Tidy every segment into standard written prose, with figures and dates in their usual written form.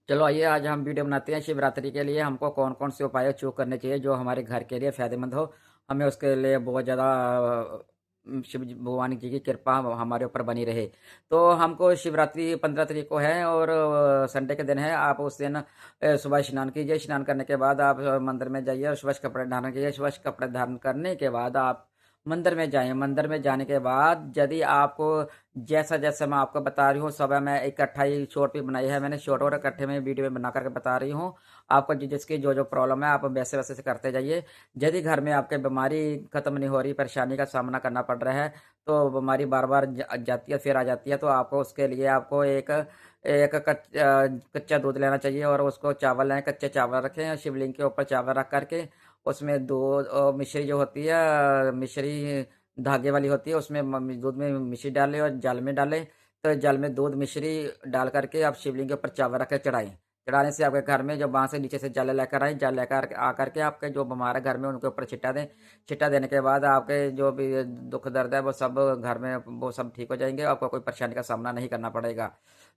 चलो आइए आज हम वीडियो बनाते हैं शिवरात्रि के लिए हमको कौन-कौन से उपाय चूक करने चाहिए जो हमारे घर के लिए फ़ायदेमंद हो। हमें उसके लिए बहुत ज़्यादा शिव जी भगवान जी की कृपा हमारे ऊपर बनी रहे। तो हमको शिवरात्रि 15 तारीख को है और संडे के दिन है। आप उस दिन सुबह स्नान कीजिए, स्नान करने के बाद आप मंदिर में जाइए और स्वच्छ कपड़े धारण कीजिए। स्वच्छ कपड़े धारण करने के बाद आप मंदिर में जाएँ। मंदिर में जाने के बाद यदि आपको जैसा-जैसा मैं आपको बता रही हूँ, सब मैं इकट्ठा ही शॉर्ट भी बनाई है मैंने, शॉर्ट और इकट्ठे में वीडियो में बना कर के बता रही हूँ। आपको जिसकी जो-जो प्रॉब्लम है, आप वैसे-वैसे से करते जाइए। यदि घर में आपके बीमारी खत्म नहीं हो रही, परेशानी का सामना करना पड़ रहा है, तो बीमारी बार-बार जाती है, फिर आ जाती है, तो आपको उसके लिए आपको एक एक कच्चा दूध लेना चाहिए और उसको चावल लें, कच्चे चावल रखें, शिवलिंग के ऊपर चावल रख कर के उसमें दूध मिश्री जो होती है मिश्री धागे वाली होती है, उसमें दूध में मिश्री डालें और जल में डालें। तो जल में दूध मिश्री डाल करके आप शिवलिंग के ऊपर चावल रख के चढ़ाएँ। चढ़ाने से आपके घर में जब वहाँ से नीचे से जल लेकर आएँ, जल लेकर आकर के आपके जो बीमार है घर में उनके ऊपर छिटा दें। छिटा देने के बाद आपके जो भी दुःख दर्द है वो सब घर में वो सब ठीक हो जाएँगे, आपको कोई परेशानी का सामना नहीं करना पड़ेगा।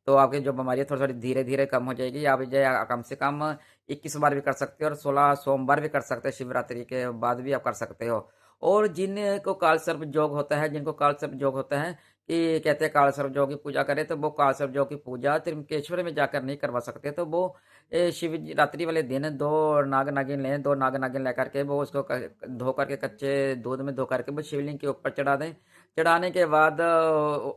तो आपकी जो बीमारी है थोड़ी-थोड़ी धीरे-धीरे कम हो जाएगी। आप जो है कम से कम 21 बार भी कर सकते हो और 16 सोमवार भी कर सकते हैं, शिवरात्रि के बाद भी आप कर सकते हो। और जिनको कालसर्प योग होता है, जिनको कालसर्प योग होता है कि कहते हैं कालसर्प योग की पूजा करें, तो वो कालसर्प योग की पूजा त्र्यंबकेश्वर में जाकर नहीं करवा सकते। तो वो शिवरात्रि वाले दिन 2 नाग-नागिन लें, 2 नाग-नागिन लेकर के वो उसको धो कर के कच्चे दूध में धो कर के वो शिवलिंग के ऊपर चढ़ा दें। चढ़ाने के बाद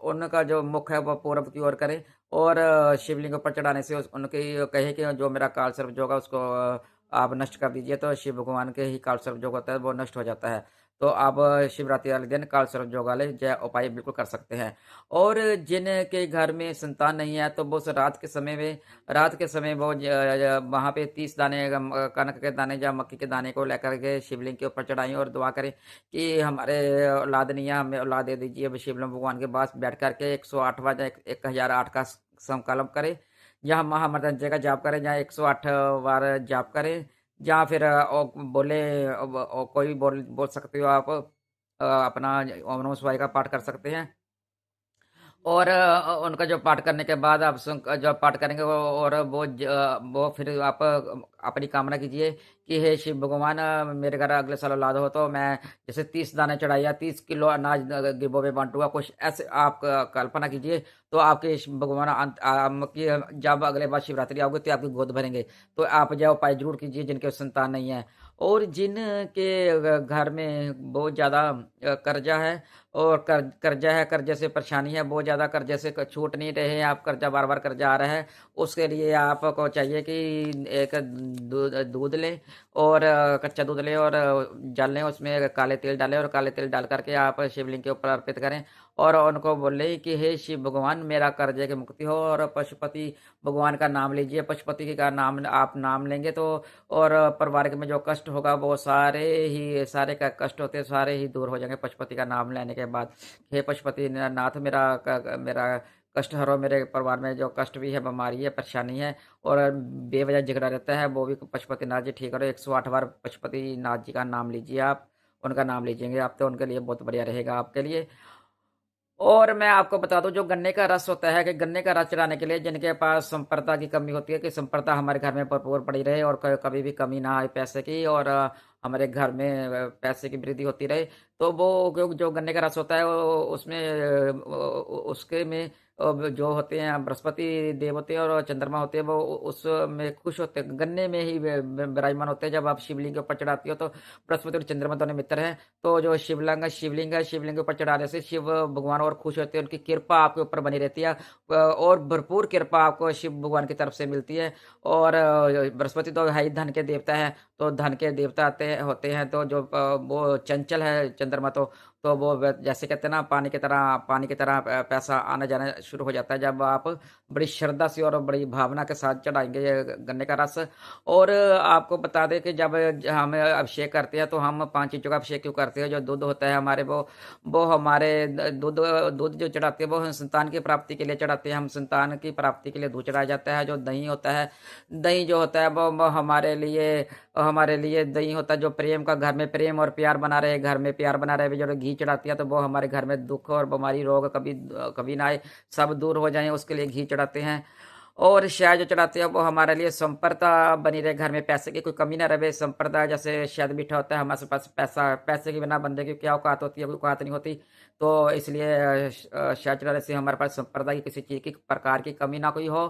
उनका जो मुख है वो पूरब की ओर करें और शिवलिंग के ऊपर चढ़ाने से उनकी कहें कि जो मेरा कालसर्प योग है उसको आप नष्ट कर दीजिए, तो शिव भगवान के ही कालसर्प योग होता है वो नष्ट हो जाता है। तो आप शिवरात्रि वाले दिन कालसर्प योग वाले जय उपाय बिल्कुल कर सकते हैं। और जिनके घर में संतान नहीं है तो वो रात के समय वो वहाँ पे 30 दाने कनक के दाने या मक्की के दाने को लेकर के शिवलिंग के ऊपर चढ़ाएँ और दुआ करें कि हमारे औलाद नहीं है, हमें औलाद दे दीजिए। अब शिवलिंग भगवान के पास बैठ कर के 108 बार या 1008 का संकल्प करें, या महामृत्युंजय का जाप करें, या 108 बार जाप करें, या फिर बोले कोई भी बोल बोल सकते हो आप, अपना ओम नमः शिवाय का पाठ कर सकते हैं। और उनका जो पाठ करने के बाद आप जब पाठ करेंगे वो और वो फिर आप अपनी कामना कीजिए कि हे शिव भगवान, मेरे घर अगले साल औलाद हो तो मैं जैसे 30 दाने चढ़ाए या 30 किलो अनाज गिरबों में बाँटूँगा, कुछ ऐसे आप कल्पना कीजिए। तो आपके शिव भगवान की जब अगले बार शिवरात्रि आओगे तो आपकी गोद भरेंगे। तो आप यह उपाय ज़रूर कीजिए जिनके संतान नहीं है। और जिनके घर में बहुत ज़्यादा कर्जा है और कर्जा है, कर्जे से परेशानी है, बहुत ज़्यादा कर्जे से छूट नहीं रहे हैं, आप कर्जा बार-बार कर्जा आ रहा है, उसके लिए आपको चाहिए कि एक दूध दूध लें और कच्चा दूध लें और जल लें, उसमें काले तिल डालें और काले तिल डाल कर के आप शिवलिंग के ऊपर अर्पित करें और उनको बोलें कि हे शिव भगवान, मेरा कर्जे की मुक्ति हो। और पशुपति भगवान का नाम लीजिए, पशुपति का नाम आप नाम लेंगे तो और परिवार में जो कष्ट होगा वो सारे का कष्ट होते हैं, सारे ही दूर हो जाएँगे पशुपति का नाम लेने के बाद। हे पशुपति नाथ, मेरा कष्ट हरो, मेरे परिवार में जो कष्ट भी है, बीमारी है, परेशानी है और बेवजह झगड़ा रहता है, वो भी पशुपति नाथ जी ठीक करो। 108 बार पशुपति नाथ जी का नाम लीजिए आप, उनका नाम लीजिएँगे आप तो उनके लिए बहुत बढ़िया रहेगा आपके लिए। और मैं आपको बता दूँ जो गन्ने का रस होता है कि गन्ने का रस चढ़ाने के लिए जिनके पास संपदा की कमी होती है कि संपदा हमारे घर में भरपूर पड़ी रहे और कभी भी कमी ना आए पैसे की और हमारे घर में पैसे की वृद्धि होती रहे, तो वो जो गन्ने का रस होता है वो उसमें उसके में जो होते हैं बृहस्पति देव होते हैं और चंद्रमा होते हैं वो उसमें खुश होते हैं, गन्ने में ही विराजमान होते हैं। जब आप शिवलिंग के ऊपर चढ़ाती हो तो बृहस्पति और चंद्रमा दोनों मित्र हैं, तो जो शिवलिंग है, शिवलिंग के ऊपर चढ़ाने से शिव भगवान और खुश होते हैं, उनकी कृपा आपके ऊपर बनी रहती है और भरपूर कृपा आपको शिव भगवान की तरफ से मिलती है। और बृहस्पति तो है ही धन के देवता हैं, तो धन के देवता होते हैं तो जो वो चंचल है चंद्रमा तो वो जैसे कहते हैं ना पानी की तरह पैसा आना जाना शुरू हो जाता है जब आप बड़ी श्रद्धा से और बड़ी भावना के साथ चढ़ाएँगे ये गन्ने का रस। और आपको बता दें कि जब हम अभिषेक करते हैं तो हम 5 चीज़ों का अभिषेक क्यों करते हैं? जो दूध होता है हमारे वो हमारे दूध दूध जो चढ़ाते हैं वो हम संतान की प्राप्ति के लिए चढ़ाते हैं। हम संतान की प्राप्ति के लिए दूध चढ़ाया जाता है। जो दही होता है, दही जो होता है वो हमारे लिए दही होता है जो प्रेम का, घर में प्रेम और प्यार बना रहे, घर में प्यार बना रहे। जो घी चढ़ाती है तो वो हमारे घर में दुःख और बीमारी रोग कभी ना आए, सब दूर हो जाएँ उसके लिए घी चढ़ाते हैं। और शहद जो चढ़ाते हैं वो हमारे लिए संप्रदा बनी रहे, घर में पैसे की कोई कमी ना रहे। संप्रदा जैसे शहद मीठा होता है, हमारे पास पैसा पैसे के बिना बंदे की क्या औकात होती है, कोई औकात नहीं होती। तो इसलिए शहद चढ़ाने से हमारे पास संप्रदा की किसी चीज़ की प्रकार की कमी ना कोई हो,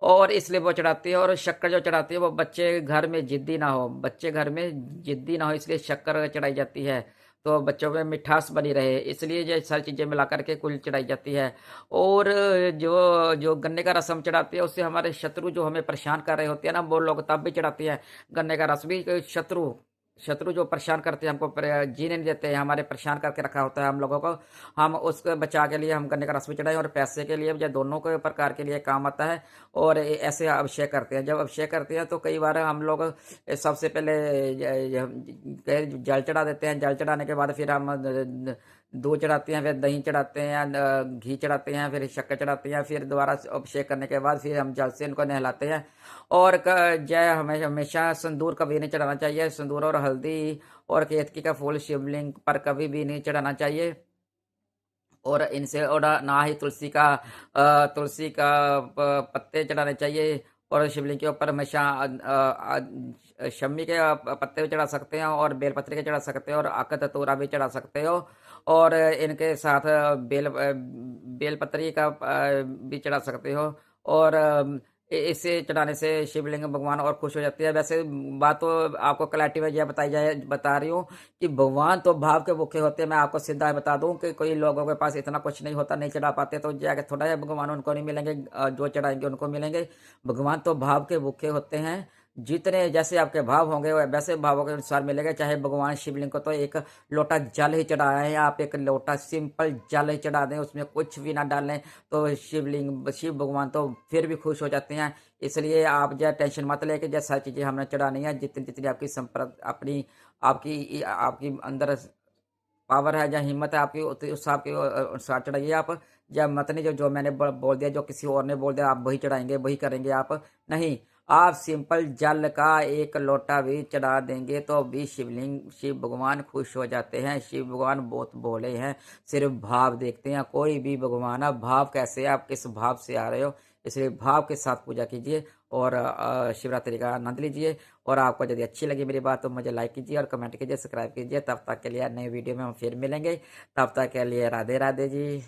और इसलिए वो चढ़ाती है। और शक्कर जो चढ़ाती है वो बच्चे घर में ज़िद्दी ना हो, बच्चे घर में ज़िद्दी ना हो, इसलिए शक्कर चढ़ाई जाती है। तो बच्चों में मिठास बनी रहे, इसलिए ये सारी चीज़ें मिला कर के कुल चढ़ाई जाती है। और जो जो गन्ने का रस हम चढ़ाते हैं उससे हमारे शत्रु जो हमें परेशान कर रहे होते हैं ना, वो लोग तब भी चढ़ाते हैं। गन्ने का रस भी शत्रु शत्रु जो परेशान करते हैं, हमको जीने नहीं देते हैं, हमारे परेशान करके रखा होता है हम लोगों को, हम उसके बचा के लिए हम गन्ने का रस भी चढ़ाएं, और पैसे के लिए ये दोनों के प्रकार के लिए काम आता है। और ऐसे अभिषेक करते हैं, जब अभिषेक करते हैं तो कई बार हम लोग सबसे पहले जल चढ़ा देते हैं। जल चढ़ाने के बाद फिर हम दूध चढ़ाते हैं, फिर दही चढ़ाते हैं, घी चढ़ाते हैं, फिर शक्कर चढ़ाते हैं, फिर दोबारा अभिषेक करने के बाद फिर हम जल से इनको नहलाते हैं। और जय हमें हमेशा सिंदूर कभी नहीं चढ़ाना चाहिए, सिंदूर और हल्दी और केतकी का फूल शिवलिंग पर कभी भी नहीं चढ़ाना चाहिए। और इनसे और ना ही तुलसी का पत्ते चढ़ाने चाहिए। और शिवलिंग के ऊपर हमेशा शमी के पत्ते भी चढ़ा सकते हैं, और बेलपत्र के चढ़ा सकते हो, और अकत धतूरा भी चढ़ा सकते हो। और इनके साथ बेलपत्री का भी चढ़ा सकते हो। और इसे चढ़ाने से शिवलिंग भगवान और खुश हो जाते हैं। वैसे बात तो आपको क्लैरिटी में यह बता रही हूँ कि भगवान तो भाव के भूखे होते हैं। मैं आपको सीधा बता दूं कि कोई लोगों के पास इतना कुछ नहीं होता, नहीं चढ़ा पाते, तो जाके थोड़ा है भगवान उनको नहीं मिलेंगे, जो चढ़ाएंगे उनको मिलेंगे। भगवान तो भाव के भूखे होते हैं, जितने जैसे आपके भाव होंगे वैसे भावों के अनुसार मिलेंगे। चाहे भगवान शिवलिंग को तो एक लोटा जल ही चढ़ाएं, आप एक लोटा सिंपल जल ही चढ़ा दें, उसमें कुछ भी ना डालें, तो शिव भगवान तो फिर भी खुश हो जाते हैं। इसलिए आप जो टेंशन मत लेके, जो सारी चीज़ें हमने चढ़ानी है, जितनी जितनी आपकी अपनी आपकी आपकी अंदर पावर है या हिम्मत है आपकी, उस हिसाब के अनुसार चढ़ाइए आप। या मत नहीं जो जो मैंने बोल दिया, जो किसी और ने बोल दिया आप वही चढ़ाएंगे, वही करेंगे आप, नहीं। आप सिंपल जल का एक लोटा भी चढ़ा देंगे तो भी शिव भगवान खुश हो जाते हैं। शिव भगवान बहुत भोले हैं, सिर्फ भाव देखते हैं। कोई भी भगवान, आप भाव कैसे है, आप किस भाव से आ रहे हो, इसलिए भाव के साथ पूजा कीजिए और शिवरात्रि का आनंद लीजिए। और आपको यदि अच्छी लगी मेरी बात तो मुझे लाइक कीजिए और कमेंट कीजिए, सब्सक्राइब कीजिए। तब तक के लिए नए वीडियो में हम फिर मिलेंगे, तब तक के लिए राधे राधे जी।